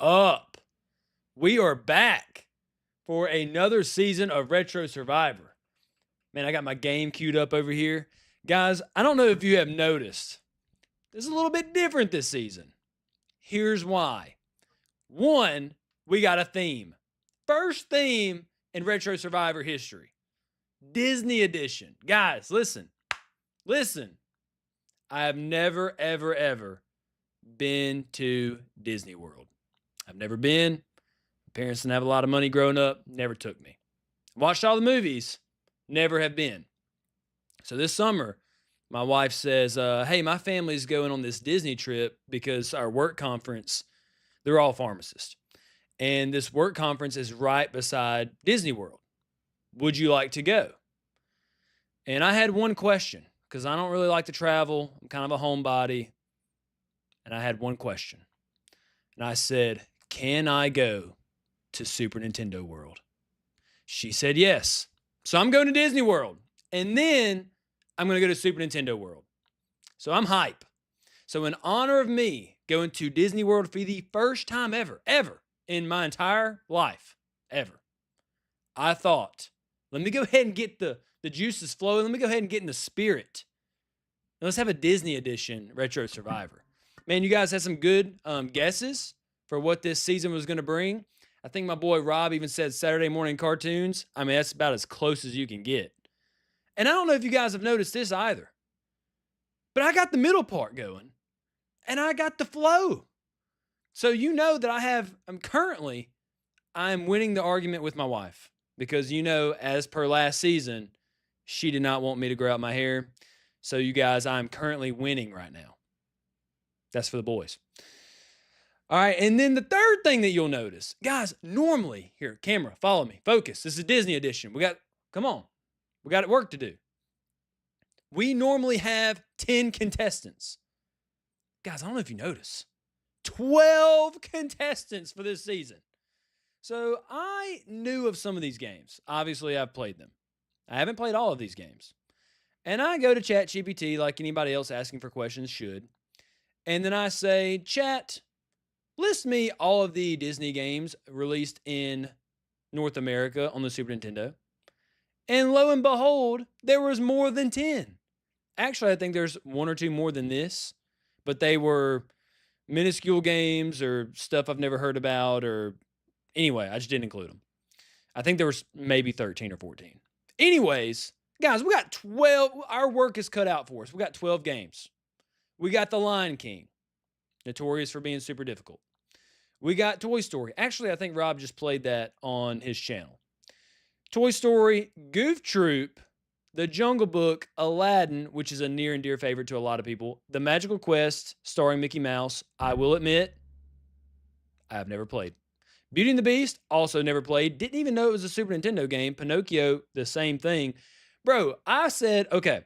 up? We are back for another season of Retro Survivor. Man, I got my game queued up over here. Guys, I don't know if you have noticed, this is a little bit different this season. Here's why. One, we got a theme. First theme in Retro Survivor history. Disney edition. Guys, listen. I have never, ever been to Disney World. I've never been. My parents didn't have a lot of money growing up. Never took me. Watched all the movies. Never have been. So this summer, my wife says, hey, my family's going on this Disney trip because our work conference, they're all pharmacists. And this work conference is right beside Disney World. Would you like to go? And I had one question because I don't really like to travel. I'm kind of a homebody. And I had one question. And I said, can I go to Super Nintendo World? She said yes. So I'm going to Disney World. And then I'm going to go to Super Nintendo World. So I'm hype. So in honor of me going to Disney World for the first time ever in my entire life, ever, I thought, let me go ahead and get the juices flowing. Let me go ahead and get in the spirit. Now let's have a Disney edition Retro Survivor. Man, you guys had some good guesses for what this season was going to bring. I think my boy Rob even said Saturday morning cartoons. I mean, that's about as close as you can get. And I don't know if you guys have noticed this either, but I got the middle part going and I got the flow. So you know that I'm winning the argument with my wife because, as per last season, she did not want me to grow out my hair. So you guys, I'm currently winning right now. That's for the boys. All right. And then the third thing that you'll notice, guys, normally here, camera, follow me, focus. This is Disney edition. We got work to do. We normally have 10 contestants. Guys, I don't know if you notice, 12 contestants for this season. So I knew of some of these games. Obviously, I've played them. I haven't played all of these games. And I go to ChatGPT like anybody else asking for questions should. And then I say, Chat, list me all of the Disney games released in North America on the Super Nintendo. And lo and behold, there was more than 10. Actually, I think there's one or two more than this, but they were minuscule games or stuff I've never heard about, or anyway, I just didn't include them. I think there was maybe 13 or 14. Anyways, guys, we got 12. Our work is cut out for us. We got 12 games. We got The Lion King, notorious for being super difficult. We got Toy Story. Actually, I think Rob just played that on his channel. Toy Story, Goof Troop, The Jungle Book, Aladdin, which is a near and dear favorite to a lot of people, The Magical Quest, starring Mickey Mouse. I will admit, I have never played. Beauty and the Beast, also never played. Didn't even know it was a Super Nintendo game. Pinocchio, the same thing. Bro, I said, okay,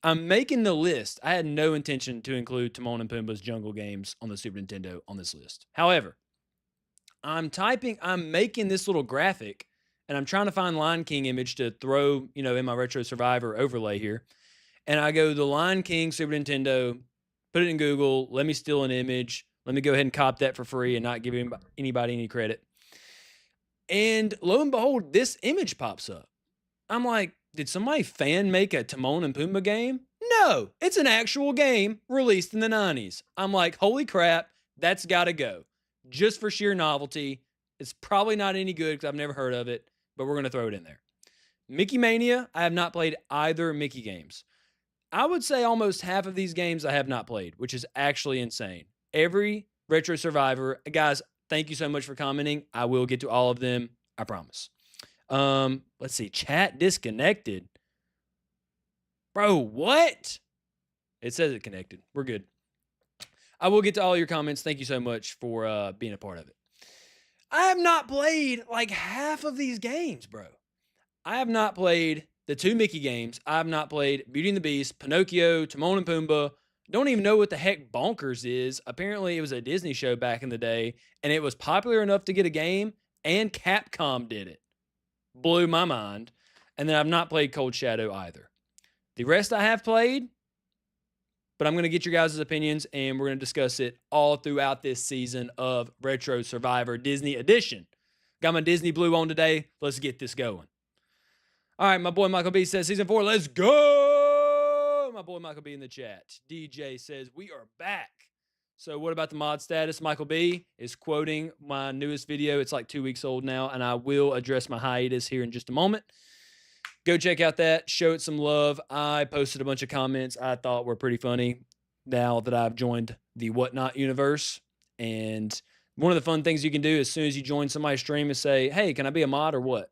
I'm making the list. I had no intention to include Timon and Pumbaa's jungle games on the Super Nintendo on this list. However, I'm making this little graphic, and I'm trying to find Lion King image to throw, in my Retro Survivor overlay here. And I go, the Lion King Super Nintendo, put it in Google, let me steal an image. Let me go ahead and cop that for free and not give anybody any credit. And lo and behold, this image pops up. I'm like, did somebody fan make a Timon and Pumbaa game? No, it's an actual game released in the 90s. I'm like, holy crap, that's got to go. Just for sheer novelty. It's probably not any good because I've never heard of it, but we're going to throw it in there. Mickey Mania, I have not played either Mickey games. I would say almost half of these games I have not played, which is actually insane. Every Retro Survivor, guys, thank you so much for commenting. I will get to all of them, I promise. Let's see, chat disconnected. Bro, what? It says it connected. We're good. I will get to all your comments. Thank you so much for being a part of it. I have not played like half of these games, bro. I have not played the two Mickey games. I have not played Beauty and the Beast, Pinocchio, Timon and Pumbaa. Don't even know what the heck Bonkers is. Apparently, it was a Disney show back in the day, and it was popular enough to get a game, and Capcom did it. Blew my mind. And then I've not played Cold Shadow either. The rest I have played, But I'm going to get your guys' opinions, and we're going to discuss it all throughout this season of Retro Survivor Disney Edition. Got my Disney Blue on today. Let's get this going. All right, my boy Michael B says, Season 4, let's go! My boy Michael B in the chat. DJ says, we are back. So what about the mod status? Michael B is quoting my newest video. It's like 2 weeks old now, and I will address my hiatus here in just a moment. Go check out that. Show it some love. I posted a bunch of comments I thought were pretty funny now that I've joined the Whatnot universe. And one of the fun things you can do as soon as you join somebody's stream is say, hey, can I be a mod or what?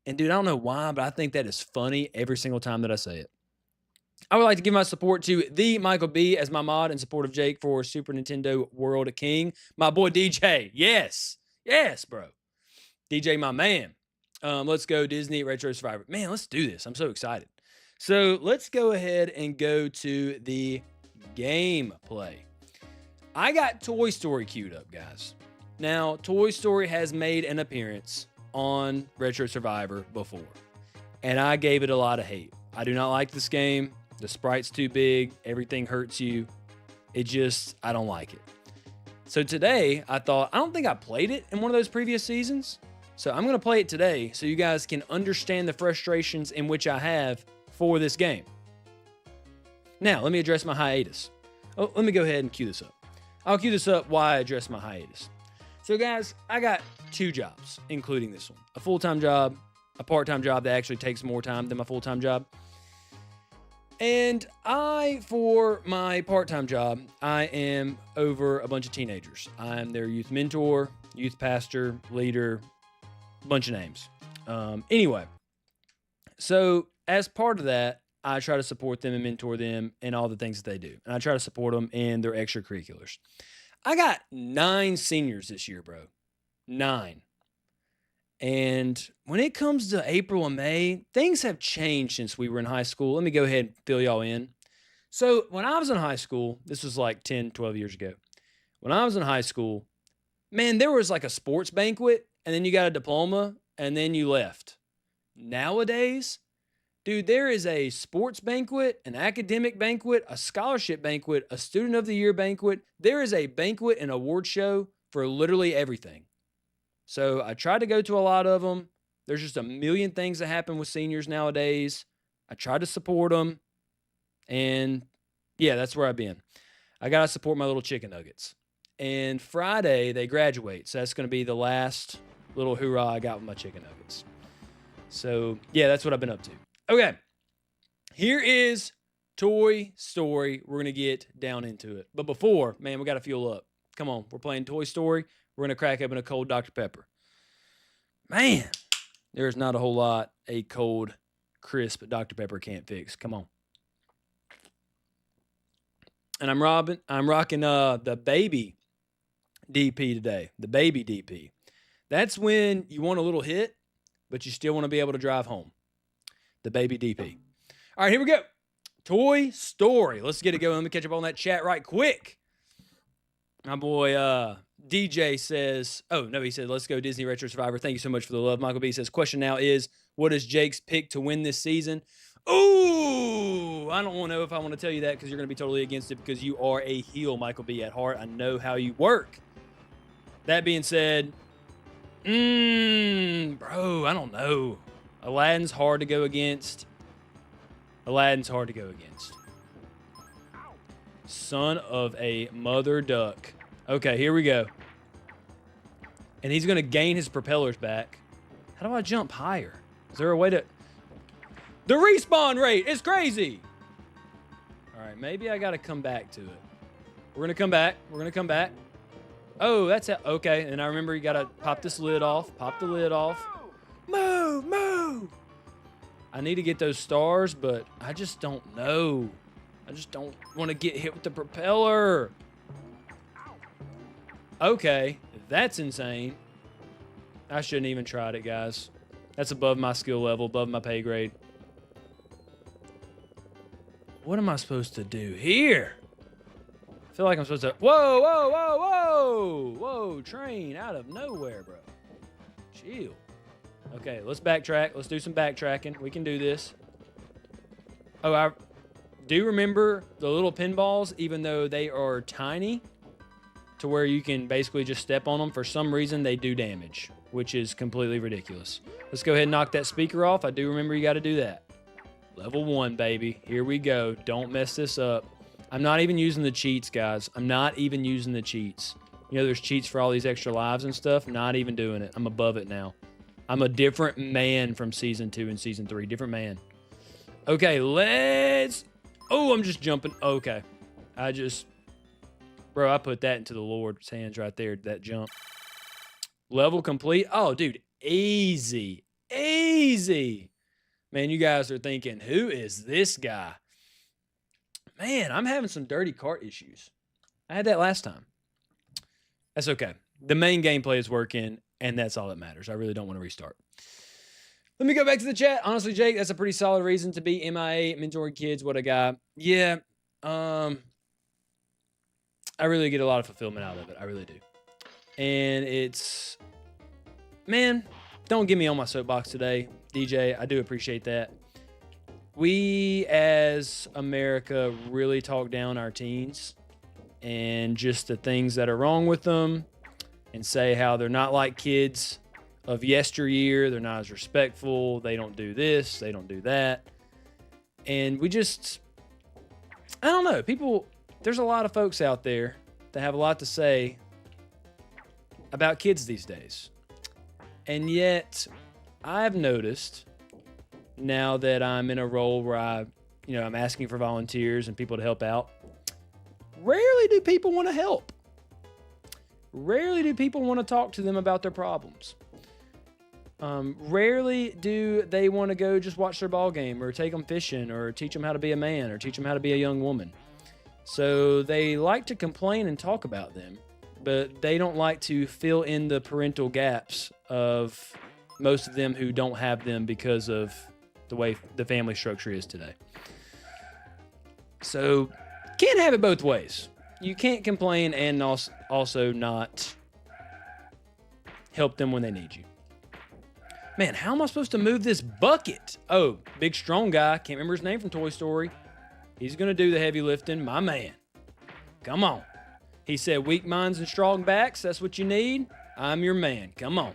And dude, I don't know why, but I think that is funny every single time that I say it. I would like to give my support to the Michael B as my mod in support of Jake for Super Nintendo World King. My boy DJ. Yes. Yes, bro. DJ, my man. Let's go Disney Retro Survivor. Man, let's do this. I'm so excited. So let's go ahead and go to the gameplay. I got Toy Story queued up, guys. Now, Toy Story has made an appearance on Retro Survivor before, and I gave it a lot of hate. I do not like this game. The sprite's too big. Everything hurts you. I don't like it. So today, I thought, I don't think I played it in one of those previous seasons. So I'm going to play it today so you guys can understand the frustrations in which I have for this game. Now, let me address my hiatus. Oh, let me go ahead and cue this up. I'll cue this up while I address my hiatus. So guys, I got 2 jobs, including this one. A full-time job, a part-time job that actually takes more time than my full-time job. And for my part-time job, I am over a bunch of teenagers. I'm their youth mentor, youth pastor, leader, bunch of names. Anyway, so as part of that, I try to support them and mentor them in all the things that they do. And I try to support them in their extracurriculars. I got 9 seniors this year, bro. 9. And when it comes to April and May, things have changed since we were in high school. Let me go ahead and fill y'all in. So when I was in high school, this was like 10, 12 years ago. When I was in high school, man, there was like a sports banquet, and then you got a diploma, and then you left. Nowadays, dude, there is a sports banquet, an academic banquet, a scholarship banquet, a student of the year banquet. There is a banquet and award show for literally everything. So I tried to go to a lot of them. There's just a million things that happen with seniors nowadays. I try to support them. And yeah, that's where I've been. I got to support my little chicken nuggets. And Friday, they graduate. So that's going to be the last little hoorah I got with my chicken nuggets. So yeah, that's what I've been up to. Okay, here is Toy Story. We're going to get down into it. But before, man, we got to fuel up. Come on, we're playing Toy Story. We're going to crack open a cold Dr. Pepper. Man, there's not a whole lot a cold, crisp Dr. Pepper can't fix. Come on. And I'm rocking the baby DP today. The baby DP. That's when you want a little hit, but you still want to be able to drive home. The baby DP. All right, here we go. Toy Story. Let's get it going. Let me catch up on that chat right quick. My boy DJ says, oh, no, he said, let's go Disney Retro Survivor. Thank you so much for the love. Michael B says, question now is, what is Jake's pick to win this season? Ooh, I don't know if I want to tell you that because you're going to be totally against it because you are a heel, Michael B, at heart. I know how you work. That being said, bro, I don't know. Aladdin's hard to go against. Son of a mother duck. Okay, here we go. And he's going to gain his propellers back. How do I jump higher? Is there a way to... The respawn rate is crazy. All right, maybe I got to come back to it. We're going to come back. Oh, that's... Okay, and I remember you got to pop this lid off. Pop the lid off. Move! I need to get those stars, but I just don't know. I just don't want to get hit with the propeller. Okay, that's insane. I shouldn't even tried it, guys. That's above my skill level, above my pay grade. What am I supposed to do here? I feel like I'm supposed to... Whoa, train out of nowhere, bro. Chill. Okay, let's backtrack. Let's do some backtracking. We can do this. Oh, do remember the little pinballs, even though they are tiny, to where you can basically just step on them. For some reason, they do damage, which is completely ridiculous. Let's go ahead and knock that speaker off. I do remember you got to do that. Level 1, baby. Here we go. Don't mess this up. I'm not even using the cheats, guys. I'm not even using the cheats. You know, there's cheats for all these extra lives and stuff. Not even doing it. I'm above it now. I'm a different man from Season 2 and Season 3. Different man. Okay, let's... Oh, I'm just jumping. Okay. Bro, I put that into the Lord's hands right there, that jump. Level complete. Oh, dude, easy. Easy. Man, you guys are thinking, who is this guy? Man, I'm having some dirty cart issues. I had that last time. That's okay. The main gameplay is working, and that's all that matters. I really don't want to restart. Let me go back to the chat. Honestly, Jake, that's a pretty solid reason to be MIA, mentoring kids. What a guy. Yeah. I really get a lot of fulfillment out of it. I really do. And it's... Man, don't get me on my soapbox today, DJ. I do appreciate that. We, as America, really talk down our teens and just the things that are wrong with them and say how they're not like kids of yesteryear. They're not as respectful. They don't do this. They don't do that. And we just... I don't know. People... There's a lot of folks out there that have a lot to say about kids these days. And yet, I've noticed... Now that I'm in a role where I'm asking for volunteers and people to help out, rarely do people want to help. Rarely do people want to talk to them about their problems. Rarely do they want to go just watch their ball game or take them fishing or teach them how to be a man or teach them how to be a young woman. So they like to complain and talk about them, but they don't like to fill in the parental gaps of most of them who don't have them because of the way the family structure is today. So, can't have it both ways. You can't complain and also not help them when they need you. Man, how am I supposed to move this bucket? Oh, big strong guy. Can't remember his name from Toy Story. He's going to do the heavy lifting. My man. Come on. He said weak minds and strong backs. That's what you need. I'm your man. Come on.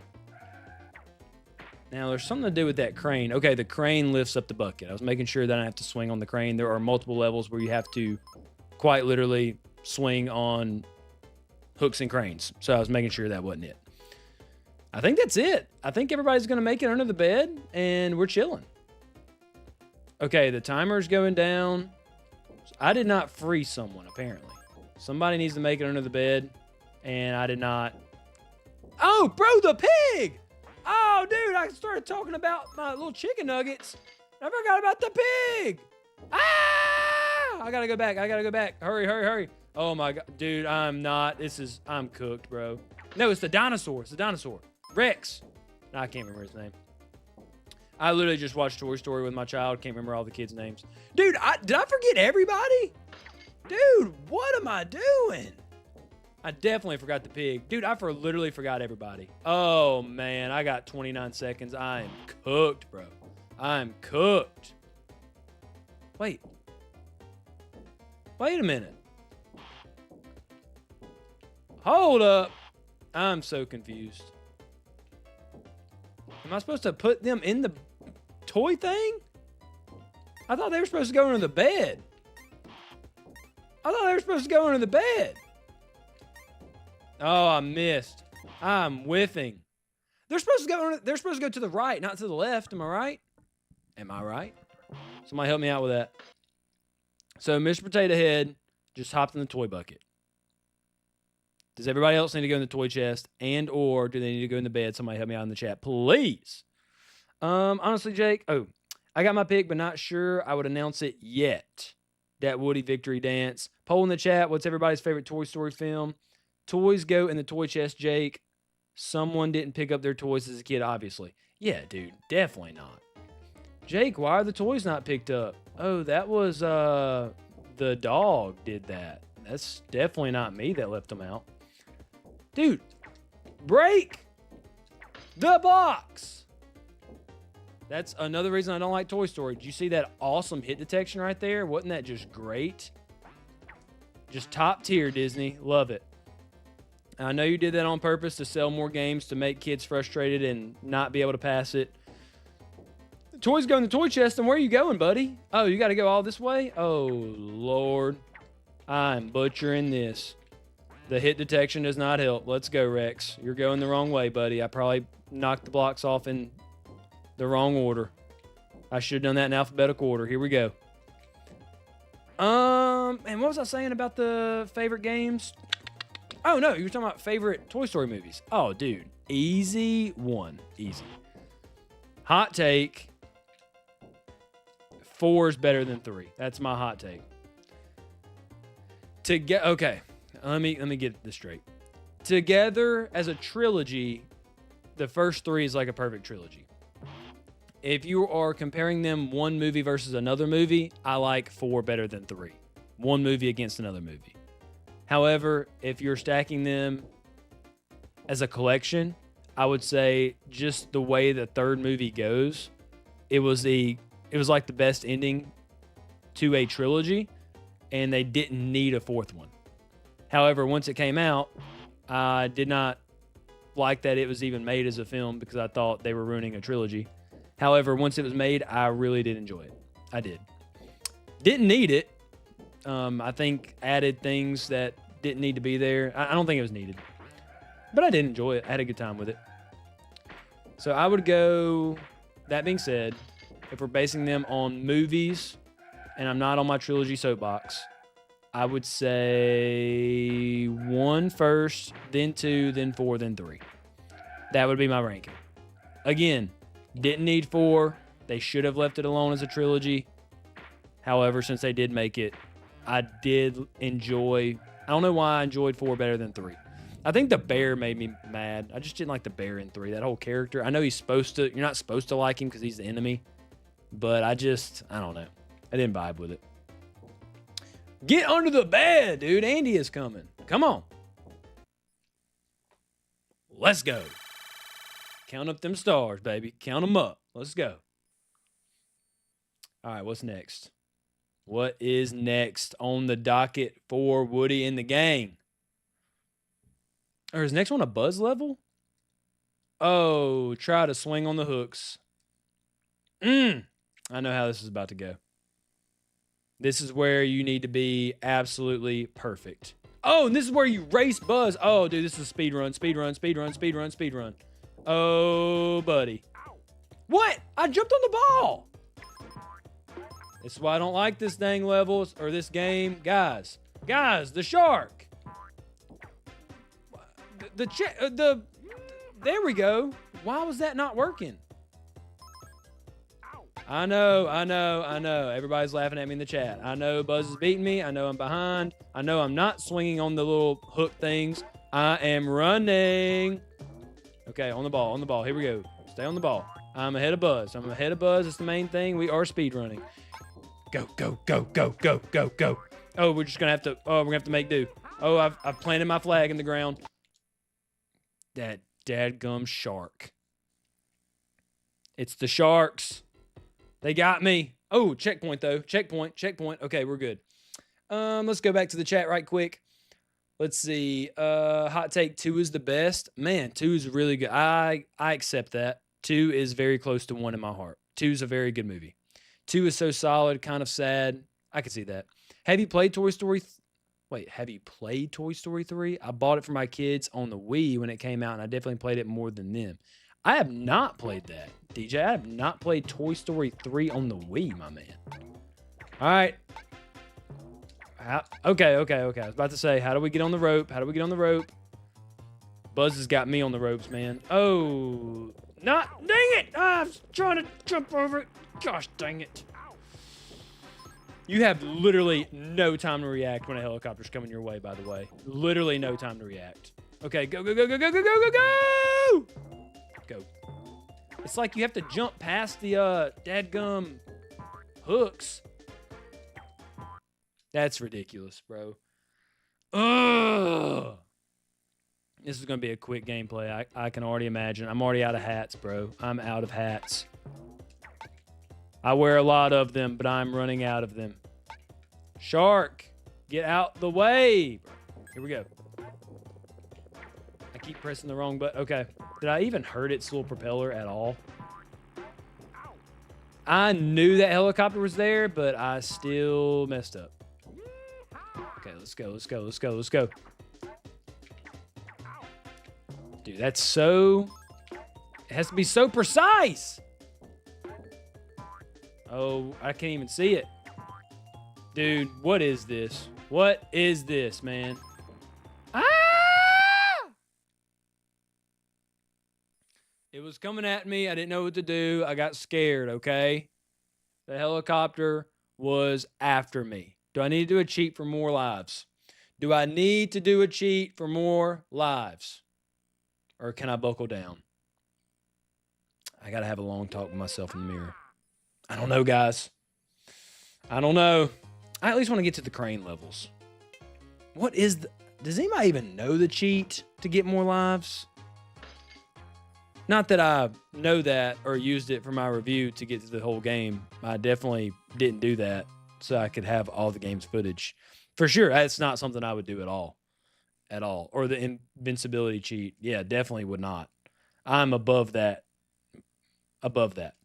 Now, there's something to do with that crane. Okay, the crane lifts up the bucket. I was making sure that I don't have to swing on the crane. There are multiple levels where you have to quite literally swing on hooks and cranes. So I was making sure that wasn't it. I think that's it. I think everybody's going to make it under the bed, and we're chilling. Okay, the timer's going down. I did not free someone, apparently. Somebody needs to make it under the bed, and I did not. Oh, bro, the pig! Oh, dude, I started talking about my little chicken nuggets. I forgot about the pig. Ah! I gotta go back. Hurry. Oh my God. Dude, I'm cooked, bro. No, it's the dinosaur. Rex. No, I can't remember his name. I literally just watched Toy Story with my child. Can't remember all the kids' names. Dude, did I forget everybody? Dude, what am I doing? I definitely forgot the pig. Dude, I literally forgot everybody. Oh, man. I got 29 seconds. I am cooked, bro. I'm cooked. Wait a minute. Hold up. I'm so confused. Am I supposed to put them in the toy thing? I thought they were supposed to go under the bed. Oh, I missed. I'm whiffing. They're supposed to go to the right, not to the left. Am I right? Am I right? Somebody help me out with that. So Mr. Potato Head just hopped in the toy bucket. Does everybody else need to go in the toy chest or do they need to go in the bed? Somebody help me out in the chat, please. Honestly, Jake, I got my pick, but not sure I would announce it yet. That Woody victory dance. Poll in the chat. What's everybody's favorite Toy Story film? Toys go in the toy chest, Jake. Someone didn't pick up their toys as a kid, obviously. Yeah, dude, definitely not. Jake, why are the toys not picked up? Oh, that was, the dog did that. That's definitely not me that left them out. Dude, break the box. That's another reason I don't like Toy Story. Did you see that awesome hit detection right there? Wasn't that just great? Just top tier, Disney. Love it. I know you did that on purpose to sell more games to make kids frustrated and not be able to pass it. The toys go in the toy chest, and where are you going, buddy? Oh, you got to go all this way? Oh, Lord. I'm butchering this. The hit detection does not help. Let's go, Rex. You're going the wrong way, buddy. I probably knocked the blocks off in the wrong order. I should have done that in alphabetical order. Here we go. And what was I saying about the favorite games? Oh, no, you were talking about favorite Toy Story movies. Oh, dude. Easy one. Easy. Hot take. 4 is better than 3. That's my hot take. Okay. Let me get this straight. Together as a trilogy, the first 3 is like a perfect trilogy. If you are comparing them one movie versus another movie, I like 4 better than 3. One movie against another movie. However, if you're stacking them as a collection, I would say just the way the third movie goes, it was like the best ending to a trilogy, and they didn't need a 4th one. However, once it came out, I did not like that it was even made as a film because I thought they were ruining a trilogy. However, once it was made, I really did enjoy it. I did. Didn't need it. I think added things that didn't need to be there. I don't think it was needed. But I did enjoy it. I had a good time with it. So I would go, that being said, if we're basing them on movies, and I'm not on my trilogy soapbox, I would say 1 first, then 2, then 4, then 3. That would be my ranking. Again, didn't need 4. They should have left it alone as a trilogy. However, since they did make it, I did enjoy. I don't know why I enjoyed 4 better than 3. I think the bear made me mad. I just didn't like the bear in 3. That whole character. I know you're not supposed to like him because he's the enemy. But I don't know. I didn't vibe with it. Get under the bed, dude. Andy is coming. Come on. Let's go. Count up them stars, baby. Count them up. Let's go. All right, what's next? What is next on the docket for Woody and the gang? Or is next one a buzz level? Oh, try to swing on the hooks. I know how this is about to go. This is where you need to be absolutely perfect. Oh, and this is where you race Buzz. Oh, dude, this is a speed run, speed run, speed run, speed run, speed run. Oh, buddy. What? I jumped on the ball. This is why I don't like this dang levels or this game. Guys, the shark. There we go. Why was that not working? I know. Everybody's laughing at me in the chat. I know Buzz is beating me. I know I'm behind. I know I'm not swinging on the little hook things. I am running. Okay, on the ball. Here we go. Stay on the ball. I'm ahead of Buzz. It's the main thing. We are speed running. Go. Oh, we're gonna have to make do. Oh, I've planted my flag in the ground. That dadgum shark. It's the sharks. They got me. Oh, checkpoint though. Checkpoint. Okay, we're good. Let's go back to the chat right quick. Let's see. Hot take 2 is the best. Man, 2 is really good. I accept that. 2 is very close to 1 in my heart. 2 is a very good movie. 2 is so solid, kind of sad. I can see that. Have you played Toy Story? Have you played Toy Story 3? I bought it for my kids on the Wii when it came out, and I definitely played it more than them. I have not played that, DJ. I have not played Toy Story 3 on the Wii, my man. All right. Okay. I was about to say, how do we get on the rope? Buzz has got me on the ropes, man. Oh, dang it. I was trying to jump over it. Gosh, dang it. You have literally no time to react when a helicopter's coming your way, by the way. Literally no time to react. Okay, go. Go. It's like you have to jump past the dadgum hooks. That's ridiculous, bro. Ugh. This is going to be a quick gameplay. I can already imagine. I'm already out of hats, bro. I'm out of hats. I wear a lot of them, but I'm running out of them. Shark, get out the way. Here we go. I keep pressing the wrong button. Okay. Did I even hurt its little propeller at all? I knew that helicopter was there, but I still messed up. Okay, let's go, let's go, let's go, let's go. Dude, that's so... It has to be so precise. Oh, I can't even see it. Dude, what is this? What is this, man? Ah! It was coming at me. I didn't know what to do. I got scared, okay? The helicopter was after me. Do I need to do a cheat for more lives? Do I need to do a cheat for more lives? Or can I buckle down? I got to have a long talk with myself in the mirror. I don't know, guys. I don't know. I at least want to get to the crane levels. What is the... Does anybody even know the cheat to get more lives? Not that I know that or used it for my review to get to the whole game. I definitely didn't do that so I could have all the game's footage. For sure, that's not something I would do at all. At all. Or the invincibility cheat. Yeah, definitely would not. I'm above that. Above that.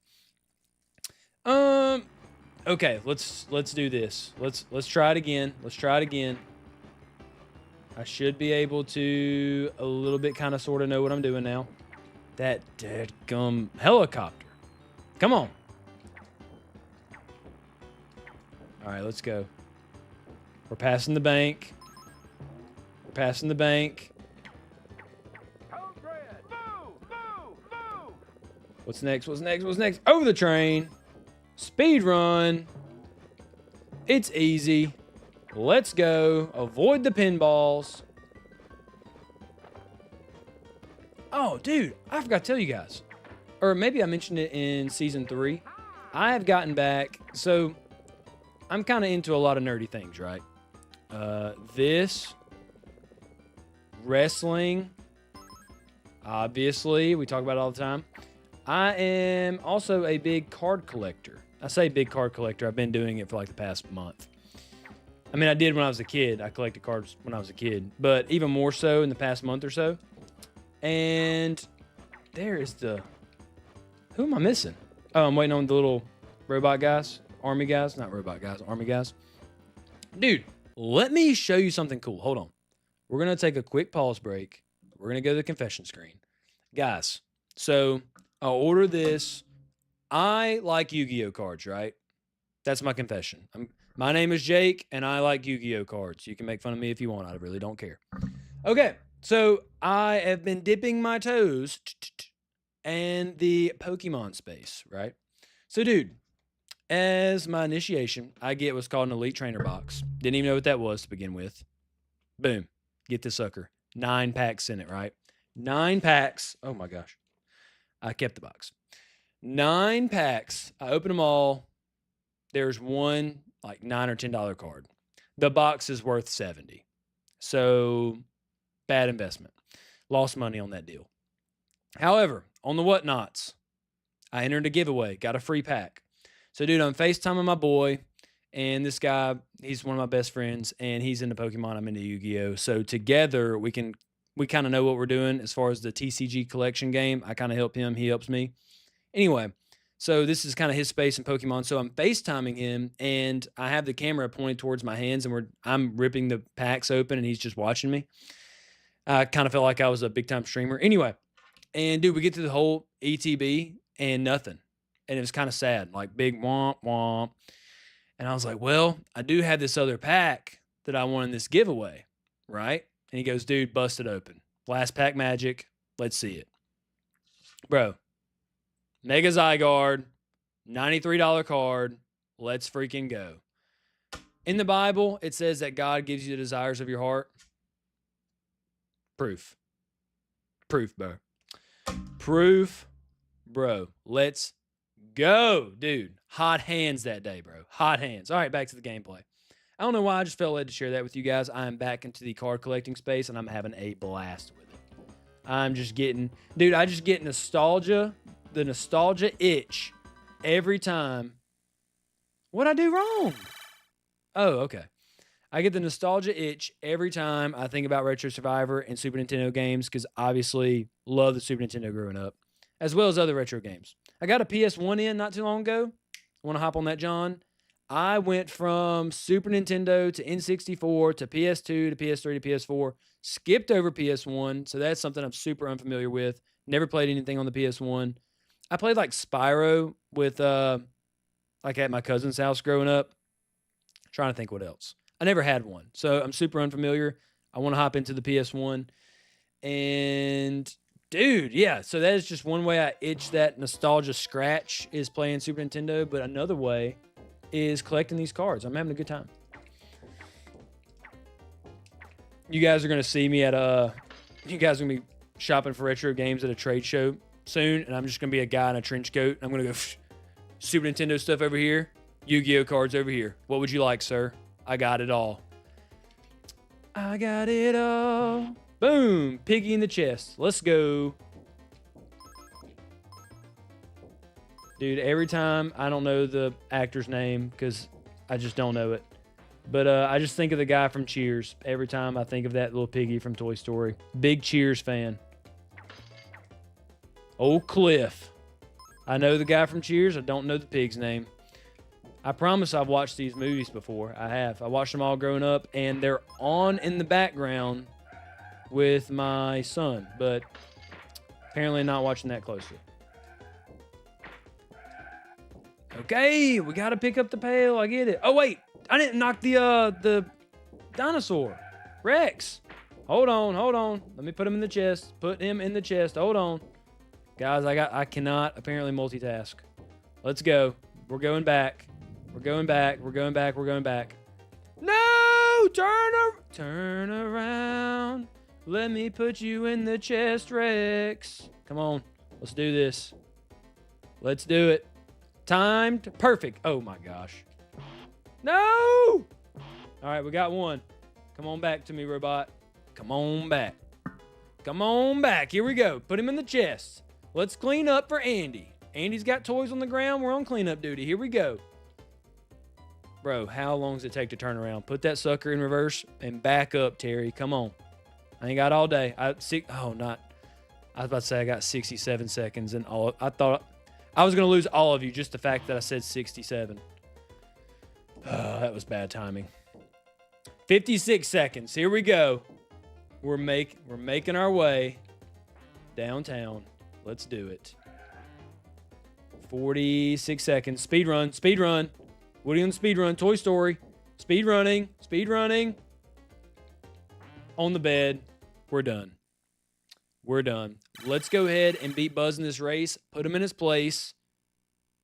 Okay, let's do this. Let's try it again. Let's try it again. I should be able to a little bit kind of sort of know what I'm doing now. That dadgum helicopter. Come on. All right, let's go. We're passing the bank. We're passing the bank. What's next? What's next? What's next? Over the train. Speed run. It's easy. Let's go. Avoid the pinballs. Oh, dude, I forgot to tell you guys. Or maybe I mentioned it in season 3. I have gotten back. So I'm kind of into a lot of nerdy things, right? This. Wrestling. Obviously, we talk about it all the time. I am also a big card collector. I say big card collector. I've been doing it for like the past month. I mean, I did when I was a kid. I collected cards when I was a kid. But even more so in the past month or so. And there is the... Who am I missing? Oh, I'm waiting on the little robot guys. Army guys. Not robot guys. Army guys. Dude, let me show you something cool. Hold on. We're going to take a quick pause break. We're going to go to the confession screen. Guys, so I'll order this. I like Yu-Gi-Oh cards, right? That's my confession. My name is Jake, and I like Yu-Gi-Oh cards. You can make fun of me if you want. I really don't care. Okay, so I have been dipping my toes in the Pokemon space, right? So, dude, as my initiation, I get what's called an Elite Trainer box. Didn't even know what that was to begin with. Boom. Get this sucker. 9 packs in it, right? 9 packs. Oh, my gosh. I kept the box. 9 packs. I open them all. There's one like $9 or $10 card. The box is worth $70. So bad investment. Lost money on that deal. However, on the whatnots, I entered a giveaway, got a free pack. So dude, I'm FaceTiming my boy, and this guy, he's one of my best friends, and he's into Pokemon. I'm into Yu-Gi-Oh. So together we kind of know what we're doing as far as the TCG collection game. I kind of help him, he helps me. Anyway, so this is kind of his space in Pokemon. So I'm FaceTiming him, and I have the camera pointed towards my hands, and I'm ripping the packs open, and he's just watching me. I kind of felt like I was a big-time streamer. Anyway, and dude, we get to the whole ETB, and nothing. And it was kind of sad, like big womp womp. And I was like, well, I do have this other pack that I won in this giveaway, right? And he goes, dude, bust it open. Last pack magic. Let's see it. Bro. Mega Zygarde. $93 card. Let's freaking go. In the Bible, it says that God gives you the desires of your heart. Proof. Proof, bro. Proof, bro. Let's go, dude. Hot hands that day, bro. Hot hands. All right, back to the gameplay. I don't know why, I just felt led to share that with you guys. I am back into the card collecting space, and I'm having a blast with it. I'm just getting... Dude, I just get nostalgia, the nostalgia itch every time What'd I do wrong? Oh, okay. I get the nostalgia itch every time I think about Retro Survivor and Super Nintendo games because obviously love the Super Nintendo growing up, as well as other retro games. I got a PS1 in not too long ago. Want to hop on that, John? I went from Super Nintendo to N64 to PS2 to PS3 to PS4, skipped over PS1, so that's something I'm super unfamiliar with. Never played anything on the PS1. I played like Spyro with like at my cousin's house growing up. Trying to think what else. I never had one, so I'm super unfamiliar. I want to hop into the PS1. And dude, yeah, so that is just one way I itch that nostalgia scratch is playing Super Nintendo, but another way is collecting these cards. I'm having a good time. You guys are going to see me at you guys are going to be shopping for retro games at a trade show soon, and I'm just going to be a guy in a trench coat. I'm going to go Super Nintendo stuff over here, Yu-Gi-Oh cards over here. What would you like, sir? I got it all. I got it all. Boom. Piggy in the chest. Let's go. Dude, every time, I don't know the actor's name because I just don't know it. But I just think of the guy from Cheers every time I think of that little piggy from Toy Story. Big Cheers fan. Old Cliff. I know the guy from Cheers. I don't know the pig's name. I promise I've watched these movies before. I have. I watched them all growing up, and they're on in the background with my son, but apparently not watching that closely. Okay, we got to pick up the pail. I get it. Oh, wait. I didn't knock the dinosaur. Rex. Hold on. Let me put him in the chest. Put him in the chest. Hold on. Guys, I cannot apparently multitask. Let's go. We're going back. We're going back. No! Turn around. Let me put you in the chest, Rex. Come on. Let's do this. Let's do it. Timed. Perfect. Oh, my gosh. No! All right, we got one. Come on back to me, robot. Come on back. Come on back. Here we go. Put him in the chest. Let's clean up for Andy. Andy's got toys on the ground. We're on cleanup duty. Here we go. Bro, how long does it take to turn around? Put that sucker in reverse and back up, Terry. Come on. I ain't got all day. I was about to say I got 67 seconds and all. I thought I was going to lose all of you just the fact that I said 67. That was bad timing. 56 seconds. Here we go. We're making our way downtown. Let's do it. 46 seconds. Speed run. Woody on the speed run. Toy Story. Speed running. On the bed. We're done. Let's go ahead and beat Buzz in this race. Put him in his place.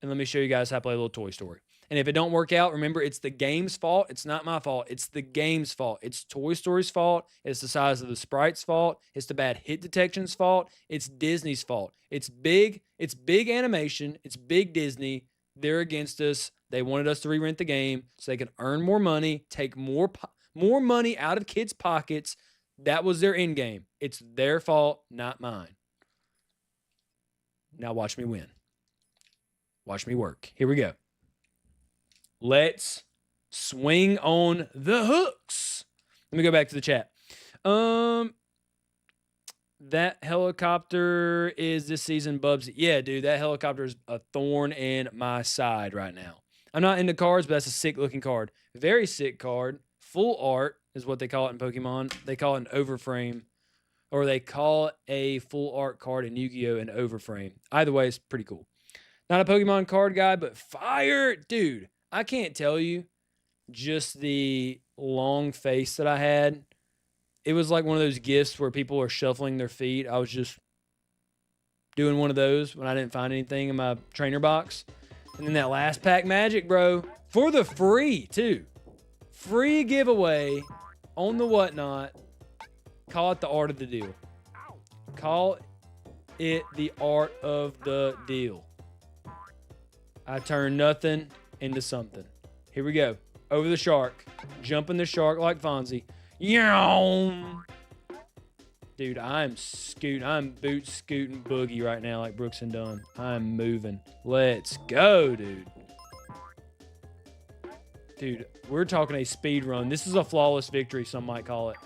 And let me show you guys how to play a little Toy Story. And if it don't work out, remember, it's the game's fault. It's not my fault. It's the game's fault. It's Toy Story's fault. It's the size of the sprite's fault. It's the bad hit detection's fault. It's Disney's fault. It's big animation. It's big Disney. They're against us. They wanted us to re-rent the game so they could earn more money, take more money out of kids' pockets. That was their end game. It's their fault, not mine. Now watch me win. Watch me work. Here we go. Let's swing on the hooks. Let me go back to the chat. That helicopter is this season, Bubsy. Yeah, dude, that helicopter is a thorn in my side right now. I'm not into cards, but that's a sick-looking card. Very sick card. Full art is what they call it in Pokemon. They call it an overframe, or they call a full art card in Yu-Gi-Oh! An overframe. Either way, it's pretty cool. Not a Pokemon card guy, but fire, dude. I can't tell you just the long face that I had. It was like one of those gifts where people are shuffling their feet. I was just doing one of those when I didn't find anything in my trainer box. And then that last pack magic, bro, for the free, too. Free giveaway on the whatnot. Call it the art of the deal. Call it the art of the deal. I turned nothing into something. Here we go. Over the shark. Jumping the shark like Fonzie. Yow! Dude, I'm boot scooting boogie right now like Brooks and Dunn. I'm moving. Let's go, dude. Dude, we're talking a speed run. This is a flawless victory, some might call it.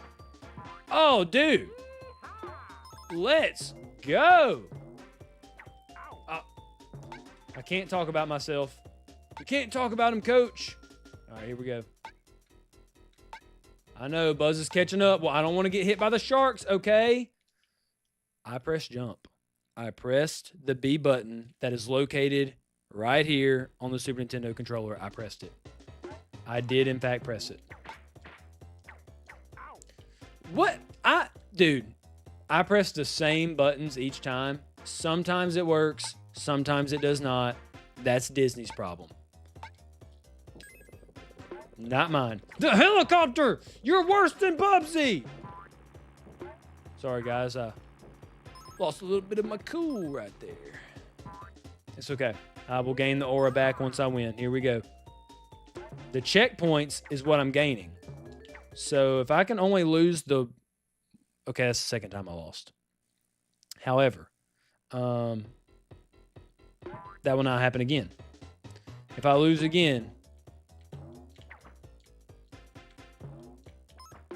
Oh, dude. Let's go. I can't talk about myself. You can't talk about him, coach. All right, here we go. I know, Buzz is catching up. Well, I don't want to get hit by the sharks, okay? I pressed jump. I pressed the B button that is located right here on the Super Nintendo controller. I pressed it. I did, in fact, press it. What? Dude, I press the same buttons each time. Sometimes it works. Sometimes it does not. That's Disney's problem. Not mine. The helicopter! You're worse than Bubsy! Sorry, guys. I lost a little bit of my cool right there. It's okay. I will gain the aura back once I win. Here we go. The checkpoints is what I'm gaining. So if I can only lose the... Okay, that's the second time I lost. However, that will not happen again. If I lose again,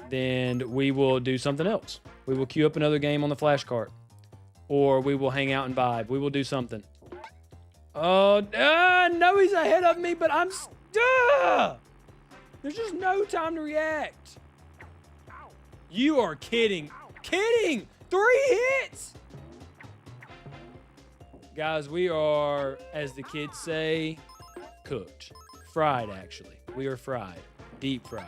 then we will do something else. We will queue up another game on the flash cart. Or we will hang out and vibe. We will do something. Oh, no, he's ahead of me, but I'm... There's just no time to react. You are kidding. Kidding! 3 hits! Guys, we are, as the kids say, cooked. Fried, actually. We are fried. Deep fried.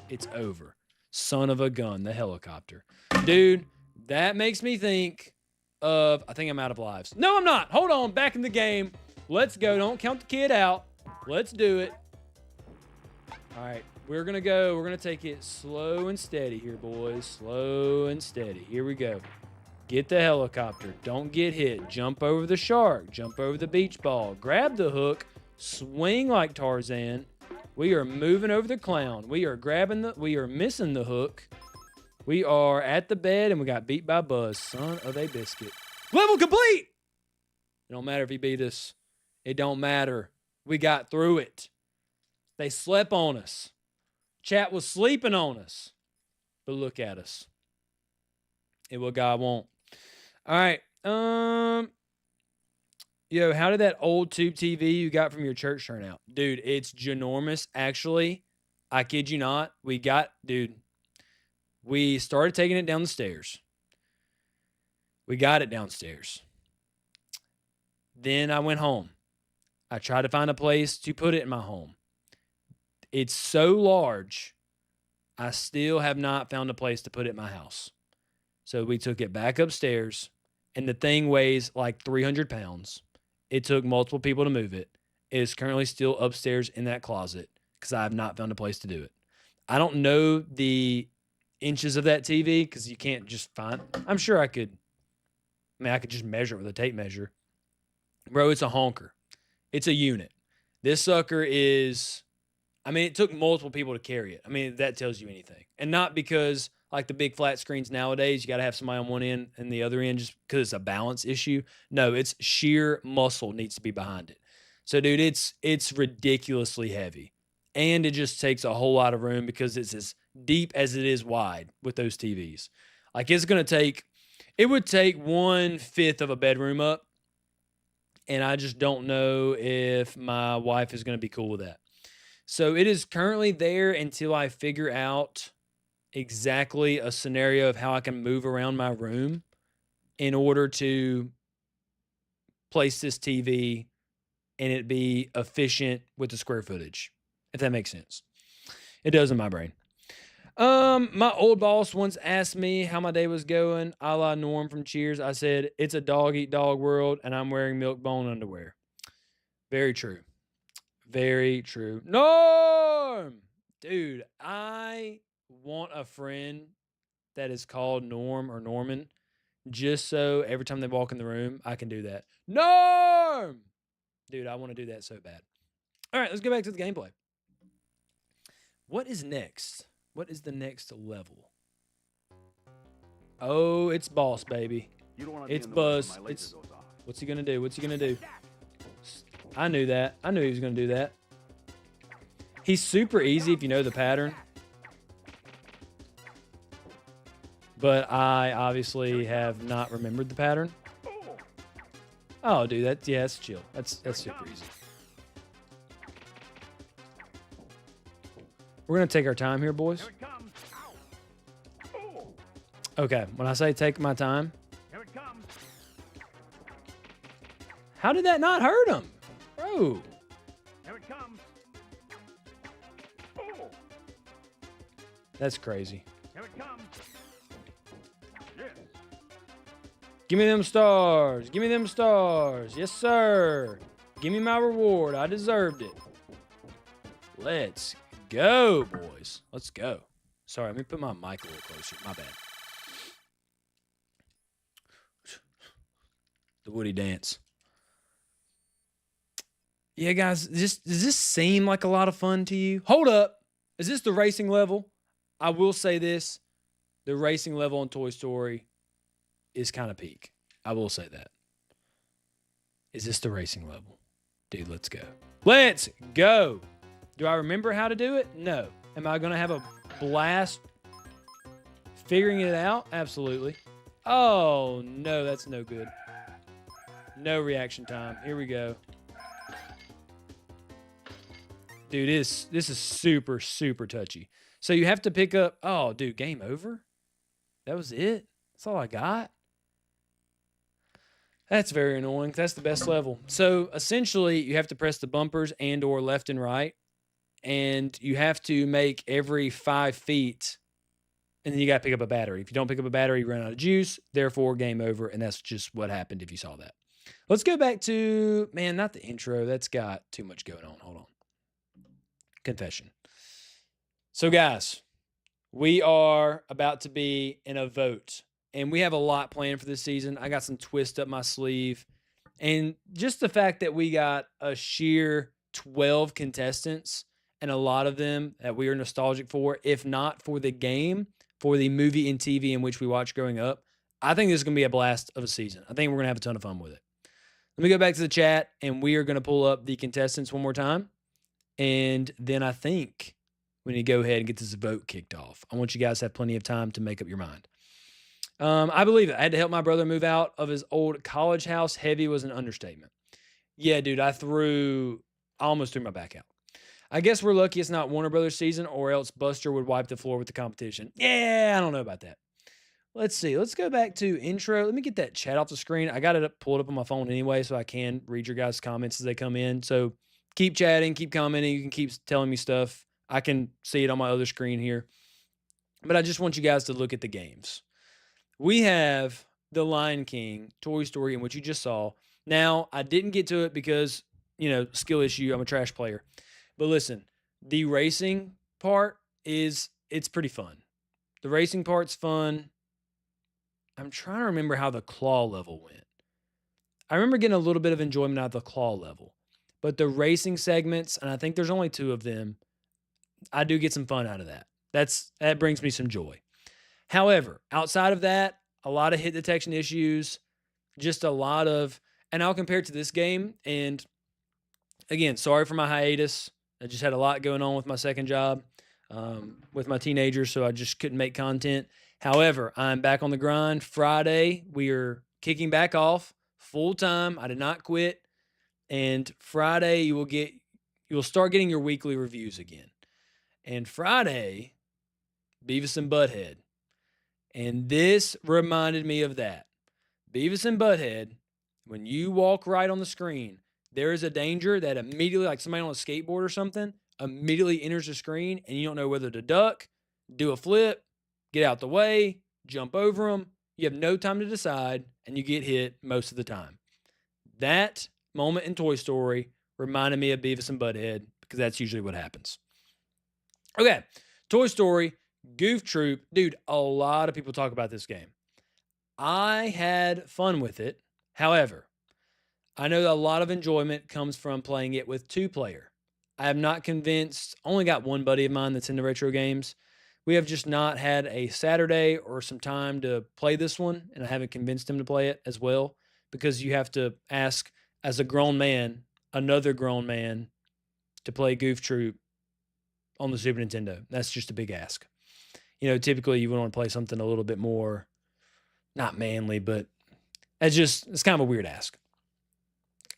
It's over. Son of a gun, the helicopter. Dude, that makes me think of... I think I'm out of lives. No, I'm not. Hold on. Back in the game. Let's go. Don't count the kid out. Let's do it. All right. We're going to go. We're going to take it slow and steady here, boys. Slow and steady. Here we go. Get the helicopter. Don't get hit. Jump over the shark. Jump over the beach ball. Grab the hook. Swing like Tarzan. We are moving over the clown. We are missing the hook. We are at the bed and we got beat by Buzz. Son of a biscuit. Level complete! It don't matter if he beat us. It don't matter. We got through it. They slept on us. Chat was sleeping on us. But look at us. It what God won't. All right. Yo, how did that old tube TV you got from your church turn out? Dude, it's ginormous. Actually, I kid you not. We started taking it down the stairs. We got it downstairs. Then I went home. I tried to find a place to put it in my home. It's so large, I still have not found a place to put it in my house. So we took it back upstairs, and the thing weighs like 300 pounds. It took multiple people to move it. It is currently still upstairs in that closet because I have not found a place to do it. I don't know the inches of that TV because you can't just find... I'm sure I could... I could just measure it with a tape measure. Bro, it's a honker. It's a unit. This sucker is... it took multiple people to carry it. That tells you anything. And not because, like the big flat screens nowadays, you got to have somebody on one end and the other end just because it's a balance issue. No, it's sheer muscle needs to be behind it. So, dude, it's ridiculously heavy. And it just takes a whole lot of room because it's as deep as it is wide with those TVs. Like, it would take 1/5 of a bedroom up. And I just don't know if my wife is going to be cool with that. So it is currently there until I figure out exactly a scenario of how I can move around my room in order to place this TV and it be efficient with the square footage, if that makes sense. It does in my brain. My old boss once asked me how my day was going, a la Norm from Cheers. I said, it's a dog-eat-dog world, and I'm wearing milk bone underwear. Very true. Very true. Norm! Dude, I want a friend that is called Norm or Norman, just so every time they walk in the room, I can do that. Norm! Dude, I want to do that so bad. All right, let's go back to the gameplay. What is next? What is the next level? Oh, it's boss, baby. It's Buzz. What's he going to do? What's he going to do? I knew that. I knew he was going to do that. He's super easy if you know the pattern. But I obviously have not remembered the pattern. Oh, dude, that's chill. That's super easy. We're gonna take our time here, boys. Okay, when I say take my time, how did that not hurt him, bro? That's crazy. Give me them stars. Give me them stars. Yes, sir. Give me my reward. I deserved it. Let's go, boys. Let's go. Sorry, let me put my mic a little closer. My bad. The Woody dance. Yeah, guys, does this seem like a lot of fun to you? Hold up. Is this the racing level? I will say this. The racing level in Toy Story is kind of peak. I will say that. Is this the racing level? Dude, let's go. Let's go. Do I remember how to do it? No. Am I going to have a blast figuring it out? Absolutely. Oh, no, that's no good. No reaction time. Here we go. Dude, this is super, super touchy. So you have to pick up... Oh, dude, game over? That was it? That's all I got? That's very annoying. That's the best level. So essentially, you have to press the bumpers and or left and right. And you have to make every 5 feet. And then you got to pick up a battery. If you don't pick up a battery, you run out of juice. Therefore, game over. And that's just what happened if you saw that. Let's go back to... Man, not the intro. That's got too much going on. Hold on. Confession. So, guys, we are about to be in a vote. And we have a lot planned for this season. I got some twists up my sleeve. And just the fact that we got a sheer 12 contestants and a lot of them that we are nostalgic for, if not for the game, for the movie and TV in which we watched growing up, I think this is going to be a blast of a season. I think we're going to have a ton of fun with it. Let me go back to the chat, and we are going to pull up the contestants one more time. And then I think we need to go ahead and get this vote kicked off. I want you guys to have plenty of time to make up your mind. I believe it. I had to help my brother move out of his old college house. Heavy was an understatement. Yeah, dude, I almost threw my back out. I guess we're lucky it's not Warner Brothers season, or else Buster would wipe the floor with the competition. Yeah, I don't know about that. Let's see. Let's go back to intro. Let me get that chat off the screen. I got it pulled up on my phone anyway, so I can read your guys' comments as they come in. So keep chatting, keep commenting. You can keep telling me stuff. I can see it on my other screen here. But I just want you guys to look at the games. We have The Lion King, Toy Story, and what you just saw. Now, I didn't get to it because, skill issue. I'm a trash player. But listen, the racing part it's pretty fun. The racing part's fun. I'm trying to remember how the claw level went. I remember getting a little bit of enjoyment out of the claw level. But the racing segments, and I think there's only 2 of them, I do get some fun out of that. That brings me some joy. However, outside of that, a lot of hit detection issues, just a lot of, and I'll compare it to this game. And again, sorry for my hiatus. I just had a lot going on with my second job with my teenagers, so I just couldn't make content. However, I'm back on the grind. Friday, we are kicking back off full time. I did not quit. And Friday, you will start getting your weekly reviews again. And Friday, Beavis and Butthead. And this reminded me of that. Beavis and Butthead, when you walk right on the screen, there is a danger that immediately, like somebody on a skateboard or something, immediately enters the screen and you don't know whether to duck, do a flip, get out the way, jump over them. You have no time to decide and you get hit most of the time. That moment in Toy Story reminded me of Beavis and Butthead because that's usually what happens. Okay, Toy Story, Goof Troop. Dude, a lot of people talk about this game. I had fun with it. However, I know that a lot of enjoyment comes from playing it with 2-player. I am not convinced. Only got one buddy of mine that's into retro games. We have just not had a Saturday or some time to play this one, and I haven't convinced him to play it as well because you have to ask, as a grown man, another grown man to play Goof Troop on the Super Nintendo. That's just a big ask. Typically you would want to play something a little bit more, not manly, but it's kind of a weird ask.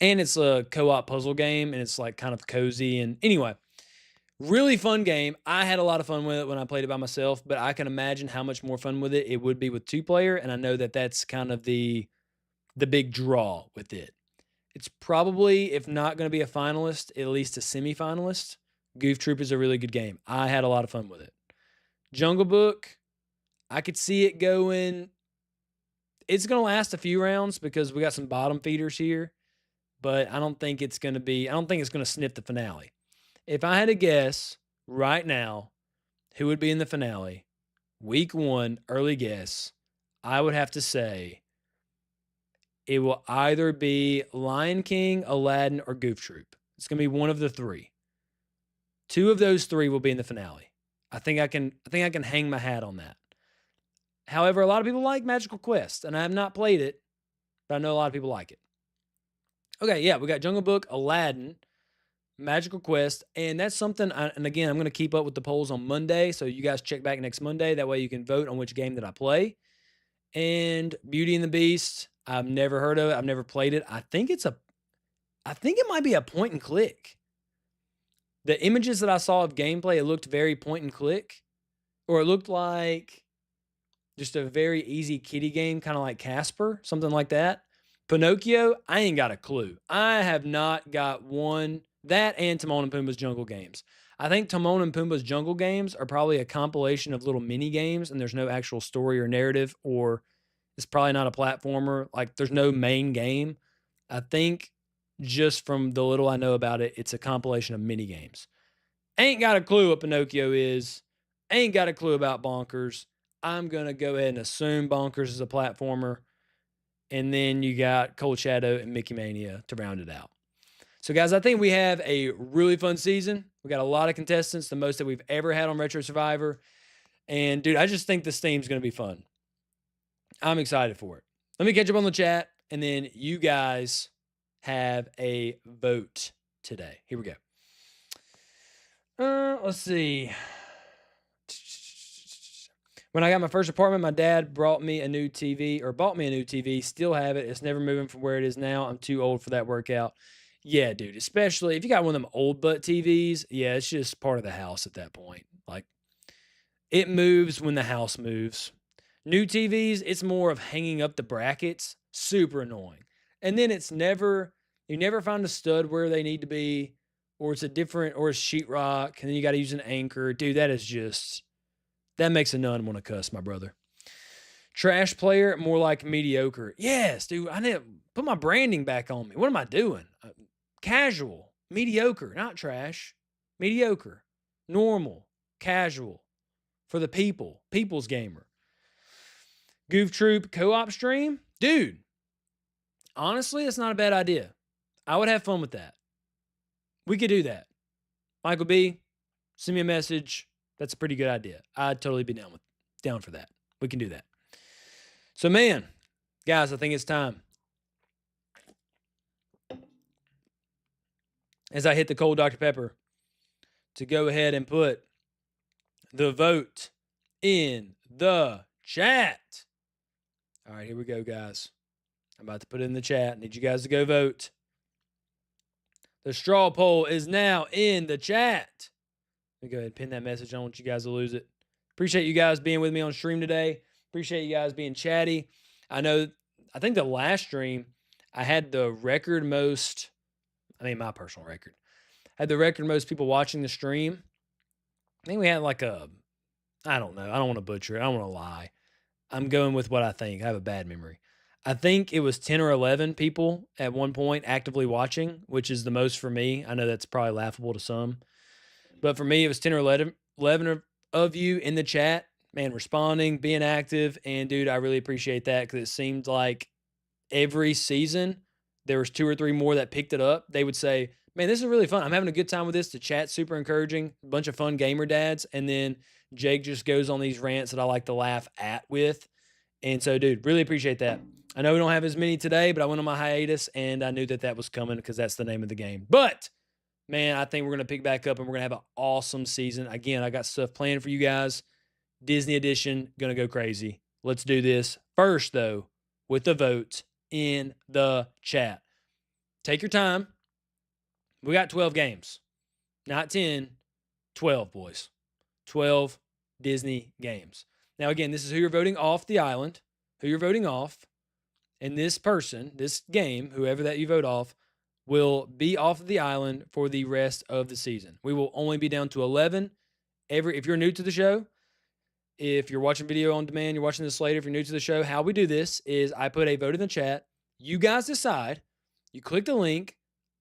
And it's a co-op puzzle game, and it's like kind of cozy. And anyway, really fun game. I had a lot of fun with it when I played it by myself, but I can imagine how much more fun with it would be with 2-player. And I know that that's kind of the big draw with it. It's probably, if not going to be a finalist, at least a semifinalist. Goof Troop is a really good game. I had a lot of fun with it. Jungle Book, I could see it going. It's going to last a few rounds because we got some bottom feeders here, but I don't think it's going to sniff the finale. If I had to guess right now who would be in the finale, week 1, early guess, I would have to say it will either be Lion King, Aladdin, or Goof Troop. It's going to be one of the 3. 2 of those 3 will be in the finale. I think I can hang my hat on that. However, a lot of people like Magical Quest, and I have not played it, but I know a lot of people like it. Okay, yeah, we got Jungle Book, Aladdin, Magical Quest, and that's something, and again, I'm going to keep up with the polls on Monday, so you guys check back next Monday. That way you can vote on which game that I play. And Beauty and the Beast, I've never heard of it. I've never played it. I think it might be a point and click. The images that I saw of gameplay, it looked very point and click, or it looked like just a very easy kiddie game, kind of like Casper, something like that. Pinocchio, I ain't got a clue. I have not got one. That and Timon and Pumbaa's Jungle Games. I think Timon and Pumbaa's Jungle Games are probably a compilation of little mini games, and there's no actual story or narrative, or it's probably not a platformer. Like, there's no main game. I think just from the little I know about it, it's a compilation of mini games. Ain't got a clue what Pinocchio is. Ain't got a clue about Bonkers. I'm going to go ahead and assume Bonkers is a platformer. And then you got Cold Shadow and Mickey Mania to round it out. So, guys, I think we have a really fun season. We got a lot of contestants, the most that we've ever had on Retro Survivor. And, dude, I just think this theme's going to be fun. I'm excited for it. Let me catch up on the chat, and then you guys have a vote today. Here we go. Let's see. When I got my first apartment, my dad bought me a new TV. Still have it. It's never moving from where it is now. I'm too old for that workout. Yeah, dude, especially if you got one of them old butt TVs. Yeah, it's just part of the house at that point. Like, it moves when the house moves. New TVs, it's more of hanging up the brackets. Super annoying. And then you never find a stud where they need to be, or it's sheetrock, and then you got to use an anchor. Dude, that makes a nun want to cuss, my brother. Trash player, more like mediocre. Yes, dude, I need to put my branding back on me. What am I doing? Casual, mediocre, not trash. Mediocre, normal, casual, for the people's gamer. Goof Troop co-op stream? Dude, honestly, that's not a bad idea. I would have fun with that. We could do that. Michael B, send me a message. That's a pretty good idea. I'd totally be down for that. We can do that. So, man, guys, I think it's time. As I hit the cold Dr. Pepper, to go ahead and put the vote in the chat. All right, here we go, guys. I'm about to put it in the chat. Need you guys to go vote. The straw poll is now in the chat. Let me go ahead and pin that message. I don't want you guys to lose it. Appreciate you guys being with me on stream today. Appreciate you guys being chatty. I think the last stream, I had the record most, my personal record. I had the record most people watching the stream. I think we had I don't know. I don't want to butcher it. I don't want to lie. I'm going with what I think. I have a bad memory. I think it was 10 or 11 people at one point actively watching, which is the most for me. I know that's probably laughable to some. But for me, it was 10 or 11 of you in the chat, man, responding, being active. And, dude, I really appreciate that because it seemed like every season there was 2 or 3 more that picked it up. They would say, man, this is really fun. I'm having a good time with this. The chat's super encouraging. A bunch of fun gamer dads. And then Jake just goes on these rants that I like to laugh at with. And so, dude, really appreciate that. I know we don't have as many today, but I went on my hiatus, and I knew that was coming because that's the name of the game. But man, I think we're going to pick back up and we're going to have an awesome season. Again, I got stuff planned for you guys. Disney edition, going to go crazy. Let's do this. First, though, with the votes in the chat. Take your time. We got 12 games. Not 10, 12, boys. 12 Disney games. Now, again, this is who you're voting off the island, who you're voting off. And this person, this game, whoever that you vote off, will be off of the island for the rest of the season. We will only be down to 11. If you're new to the show, if you're watching video on demand, you're watching this later, if you're new to the show, how we do this is I put a vote in the chat. You guys decide. You click the link.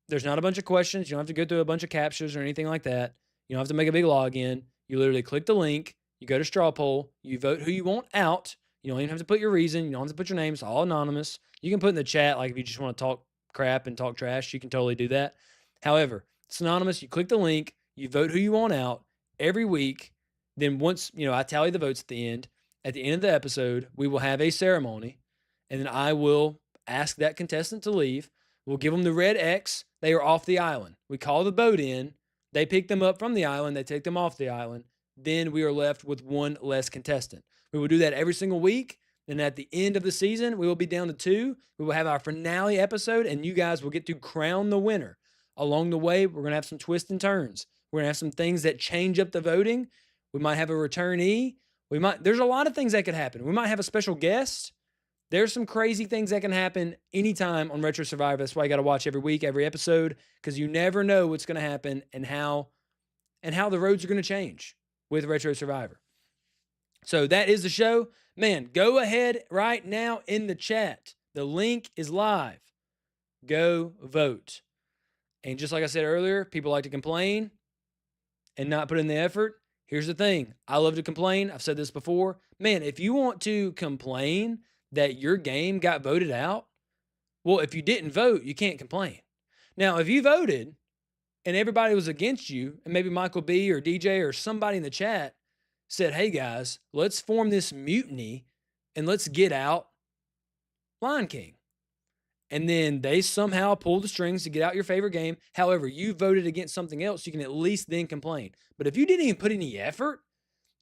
There's not a bunch of questions. You don't have to go through a bunch of captures or anything like that. You don't have to make a big login. You literally click the link. You go to straw poll. You vote who you want out. You don't even have to put your reason. You don't have to put your name. It's all anonymous. You can put in the chat, like if you just want to talk crap and talk trash, you can totally do that. However, it's anonymous. You click the link. You vote who you want out every week. Then once, I tally the votes at the end. At the end of the episode, we will have a ceremony. And then I will ask that contestant to leave. We'll give them the red X. They are off the island. We call the boat in. They pick them up from the island. They take them off the island. Then we are left with one less contestant. We will do that every single week. And at the end of the season, we will be down to 2. We will have our finale episode, and you guys will get to crown the winner. Along the way, we're going to have some twists and turns. We're going to have some things that change up the voting. We might have a returnee. There's a lot of things that could happen. We might have a special guest. There's some crazy things that can happen anytime on Retro Survivor. That's why you got to watch every week, every episode, because you never know what's going to happen and how the roads are going to change with Retro Survivor. So that is the show. Man, go ahead right now in the chat. The link is live. Go vote. And just like I said earlier, people like to complain and not put in the effort. Here's the thing. I love to complain. I've said this before. Man, if you want to complain that your game got voted out, well, if you didn't vote, you can't complain. Now, if you voted and everybody was against you, and maybe Michael B or DJ or somebody in the chat said, hey guys, let's form this mutiny and let's get out Lion King. And then they somehow pull the strings to get out your favorite game. However, you voted against something else, you can at least then complain. But if you didn't even put any effort,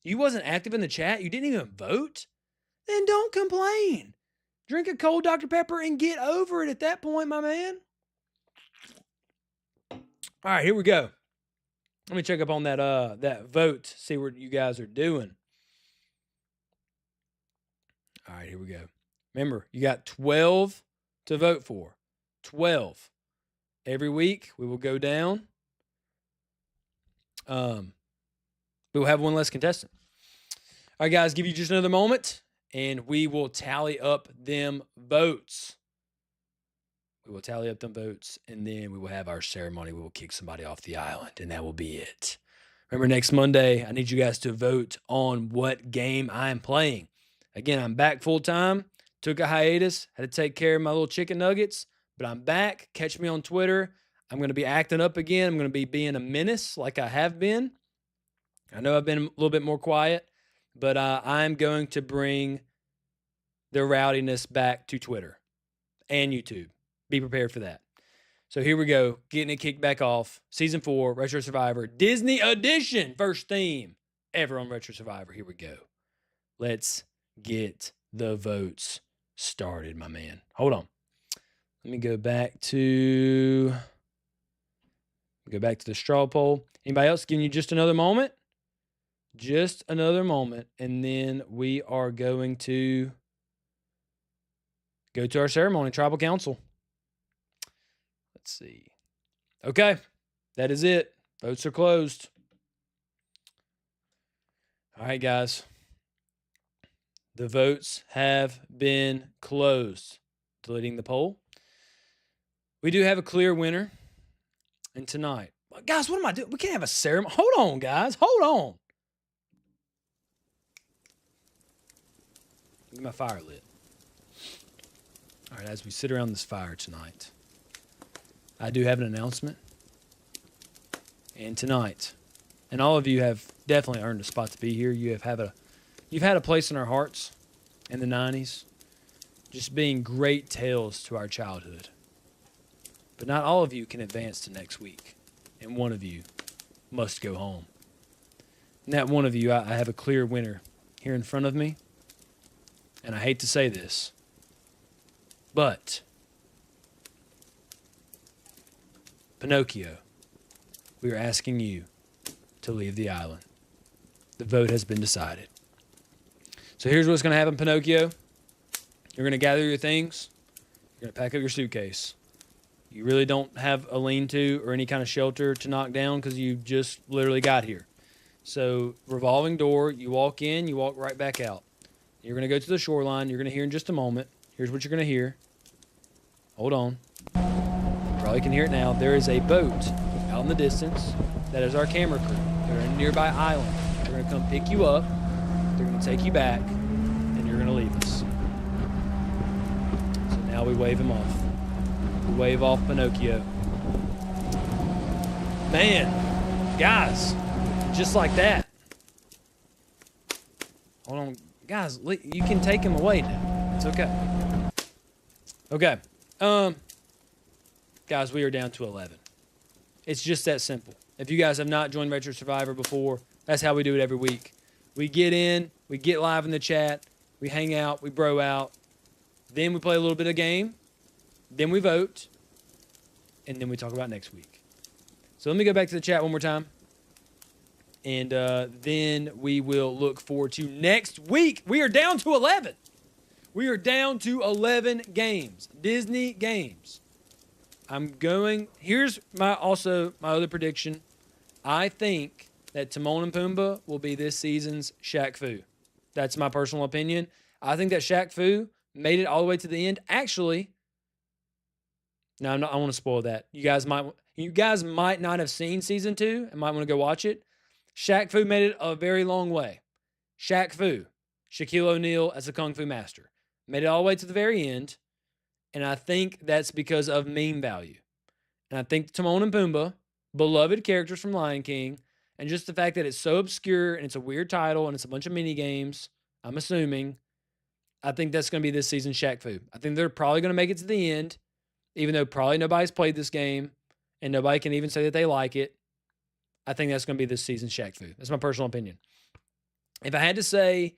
you wasn't active in the chat, you didn't even vote, then don't complain. Drink a cold Dr. Pepper and get over it at that point, my man. All right, here we go. Let me check up on that vote, see what you guys are doing. All right, here we go. Remember, you got 12 to vote for. 12. Every week, we will go down. We will have one less contestant. All right, guys, give you just another moment, and we will tally up them votes. We will tally up them votes, and then we will have our ceremony. We will kick somebody off the island, and that will be it. Remember, next Monday, I need you guys to vote on what game I am playing. Again, I'm back full-time. Took a hiatus. Had to take care of my little chicken nuggets, but I'm back. Catch me on Twitter. I'm going to be acting up again. I'm going to be being a menace like I have been. I know I've been a little bit more quiet, but I'm going to bring the rowdiness back to Twitter and YouTube. Be prepared for that. So here we go. Getting it kicked back off. Season 4, Retro Survivor, Disney Edition. First theme ever on Retro Survivor. Here we go. Let's get the votes started, my man. Hold on. Let me go back to the straw poll. Anybody else giving you just another moment? Just another moment. And then we are going to go to our ceremony, Tribal Council. Let's see. Okay, that is it. Votes are closed. All right, guys. The votes have been closed. Deleting the poll. We do have a clear winner. And tonight, guys, what am I doing? We can't have a ceremony. Hold on, guys. Hold on. Get my fire lit. All right, as we sit around this fire tonight, I do have an announcement. And tonight, and all of you have definitely earned a spot to be here. You've had a place in our hearts in the 90s, just being great tales to our childhood. But not all of you can advance to next week and one of you must go home. And that one of you, I have a clear winner here in front of me. And I hate to say this, but Pinocchio, we are asking you to leave the island. The vote has been decided. So here's what's going to happen, Pinocchio. You're going to gather your things. You're going to pack up your suitcase. You really don't have a lean-to or any kind of shelter to knock down because you just literally got here. So revolving door, you walk in, you walk right back out. You're going to go to the shoreline. You're going to hear in just a moment. Here's what you're going to hear. Hold on. You probably can hear it now. There is a boat out in the distance. That is our camera crew. They're in a nearby island. They're going to come pick you up. They're going to take you back, and you're going to leave us. So now we wave him off. We wave off Pinocchio. Man, guys, just like that. Hold on. Guys, you can take him away now. It's okay. Okay. Guys, we are down to 11. It's just that simple. If you guys have not joined Retro Survivor before, that's how we do it every week. We get in, we get live in the chat, we hang out, we bro out, then we play a little bit of game, then we vote, and then we talk about next week. So let me go back to the chat one more time. And then we will look forward to next week. We are down to 11. We are down to 11 games. Disney games. Here's my other prediction. I think that Timon and Pumbaa will be this season's Shaq Fu. That's my personal opinion. I think that Shaq Fu made it all the way to the end. Actually, no, I want to spoil that. You guys might not have seen season 2 and might want to go watch it. Shaq Fu made it a very long way. Shaq Fu, Shaquille O'Neal as a Kung Fu master. Made it all the way to the very end. And I think that's because of meme value. And I think Timon and Pumbaa, beloved characters from Lion King, and just the fact that it's so obscure and it's a weird title and it's a bunch of mini games, I'm assuming, I think that's going to be this season's Shaq Fu. I think they're probably going to make it to the end, even though probably nobody's played this game and nobody can even say that they like it. I think that's going to be this season's Shaq Fu. That's my personal opinion. If I had to say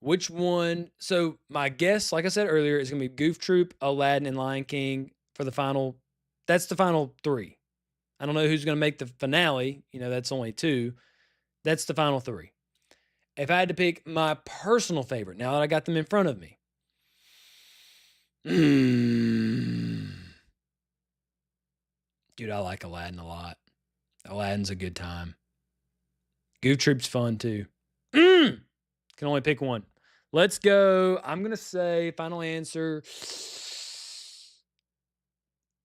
which one, so my guess, like I said earlier, is going to be Goof Troop, Aladdin, and Lion King for the final. That's the final 3. I don't know who's going to make the finale. That's only 2. That's the final 3. If I had to pick my personal favorite, now that I got them in front of me, dude, I like Aladdin a lot. Aladdin's a good time. Goof Troop's fun too. Can only pick one. Let's go. I'm going to say final answer.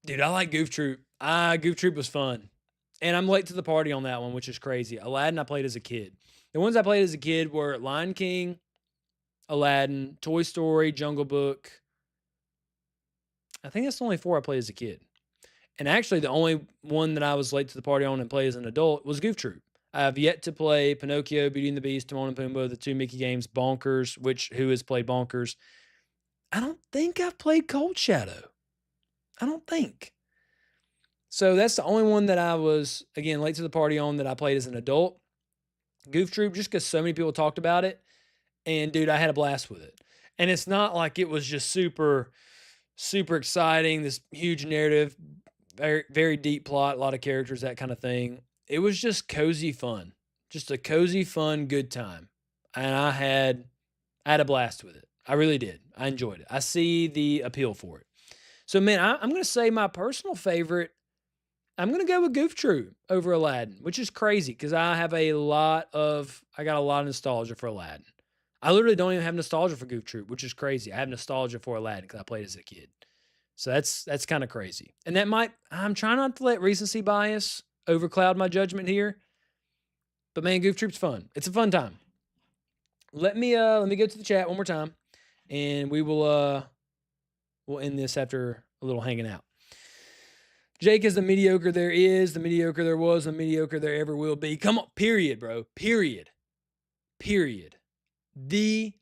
Dude, I like Goof Troop. Goof Troop was fun. And I'm late to the party on that one, which is crazy. Aladdin I played as a kid. The ones I played as a kid were Lion King, Aladdin, Toy Story, Jungle Book. I think that's the only 4 I played as a kid. And actually, the only one that I was late to the party on and play as an adult was Goof Troop. I have yet to play Pinocchio, Beauty and the Beast, Timon and Pumbaa, the 2 Mickey games, Bonkers, who has played Bonkers. I don't think I've played Cold Shadow. I don't think. So that's the only one that I was, again, late to the party on that I played as an adult. Goof Troop, just because so many people talked about it. And, dude, I had a blast with it. And it's not like it was just super, super exciting, this huge narrative, very, very deep plot, a lot of characters, that kind of thing. It was just cozy fun. Just a cozy, fun, good time. And I had a blast with it. I really did. I enjoyed it. I see the appeal for it. So, man, I'm going to say my personal favorite, I'm going to go with Goof Troop over Aladdin, which is crazy because I got a lot of nostalgia for Aladdin. I literally don't even have nostalgia for Goof Troop, which is crazy. I have nostalgia for Aladdin because I played as a kid. So that's kind of crazy. And I'm trying not to let recency bias overcloud my judgment here. But man, Goof Troop's fun. It's a fun time. Let me go to the chat one more time, and we'll end this after a little hanging out. Jake is the mediocre there is, the mediocre there was, the mediocre there ever will be. Come on, period, bro. Period. The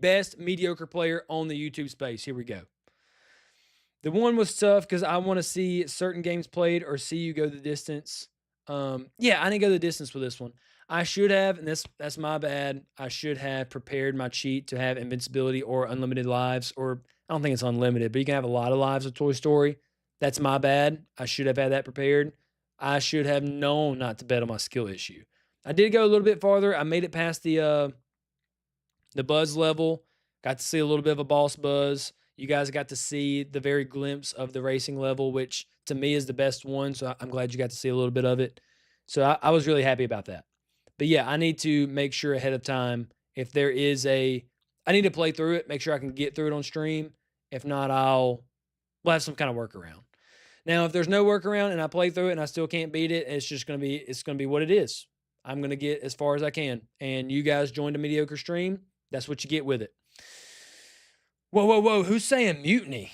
best mediocre player on the YouTube space. Here we go. The one was tough because I want to see certain games played or see you go the distance. Yeah, I didn't go the distance with this one. I should have, and that's my bad. I should have prepared my cheat to have invincibility or unlimited lives, or I don't think it's unlimited, but you can have a lot of lives with Toy Story. That's my bad. I should have had that prepared. I should have known not to bet on my skill issue. I did go a little bit farther. I made it past the buzz level. Got to see a little bit of a boss buzz. You guys got to see the very glimpse of the racing level, which to me is the best one. So I'm glad you got to see a little bit of it. So I was really happy about that. But yeah, I need to make sure ahead of time if there is I need to play through it, make sure I can get through it on stream. If not, we'll have some kind of workaround. Now, if there's no workaround and I play through it and I still can't beat it, it's gonna be what it is. I'm gonna get as far as I can. And you guys joined a mediocre stream. That's what you get with it. Whoa, whoa, whoa. Who's saying mutiny?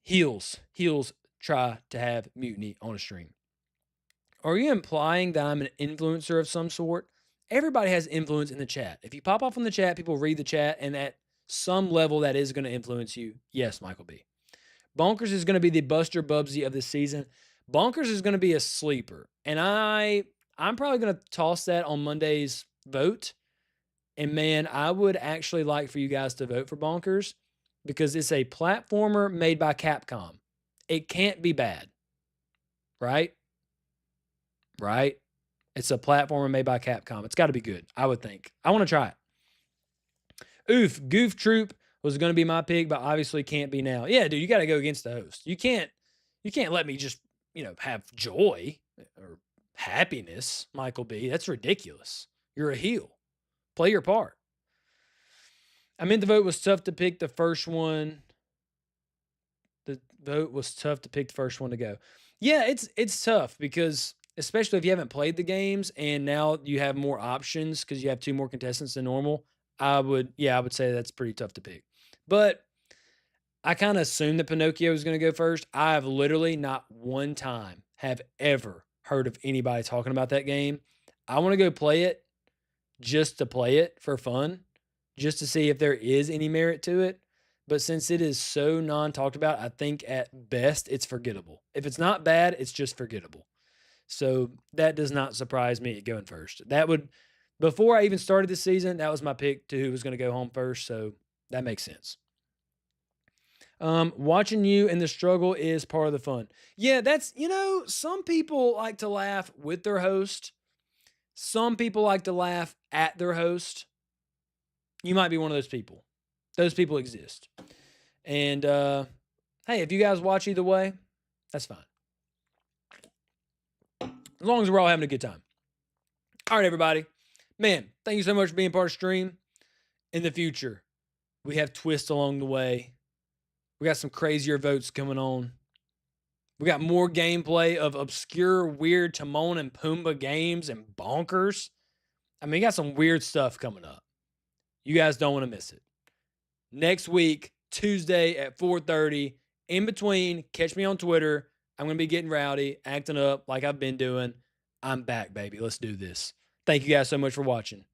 Heels try to have mutiny on a stream. Are you implying that I'm an influencer of some sort? Everybody has influence in the chat. If you pop off on the chat, people read the chat, and at some level that is going to influence you. Yes, Michael B. Bonkers is going to be the Buster Bubsy of this season. Bonkers is going to be a sleeper. And I'm probably going to toss that on Monday's vote. And man, I would actually like for you guys to vote for Bonkers because it's a platformer made by Capcom. It can't be bad. Right? Right? It's a platformer made by Capcom. It's got to be good, I would think. I want to try it. Oof, Goof Troop was going to be my pick, but obviously can't be now. Yeah, dude, you got to go against the host. You can't let me just, have joy or happiness, Michael B. That's ridiculous. You're a heel. Play your part. I mean, the vote was tough to pick the first one. The vote was tough to pick the first one to go. Yeah, it's tough because especially if you haven't played the games and now you have more options because you have 2 more contestants than normal. I would say that's pretty tough to pick. But I kind of assumed that Pinocchio was going to go first. I have literally not one time have ever heard of anybody talking about that game. I want to go play it just to play it for fun, just to see if there is any merit to it. But since it is so non-talked about, I think at best it's forgettable. If it's not bad, it's just forgettable. So that does not surprise me going first. Before I even started this season, that was my pick to who was going to go home first. So that makes sense. Watching you in the struggle is part of the fun. Yeah, that's, some people like to laugh with their host. Some people like to laugh at their host. You might be one of those people. Those people exist. And, hey, if you guys watch either way, that's fine. As long as we're all having a good time. All right, everybody. Man, thank you so much for being part of the stream. In the future, we have twists along the way. We got some crazier votes coming on. We got more gameplay of obscure, weird Timon and Pumbaa games and bonkers. I mean, we got some weird stuff coming up. You guys don't want to miss it. Next week, Tuesday at 4:30. In between, catch me on Twitter. I'm going to be getting rowdy, acting up like I've been doing. I'm back, baby. Let's do this. Thank you guys so much for watching.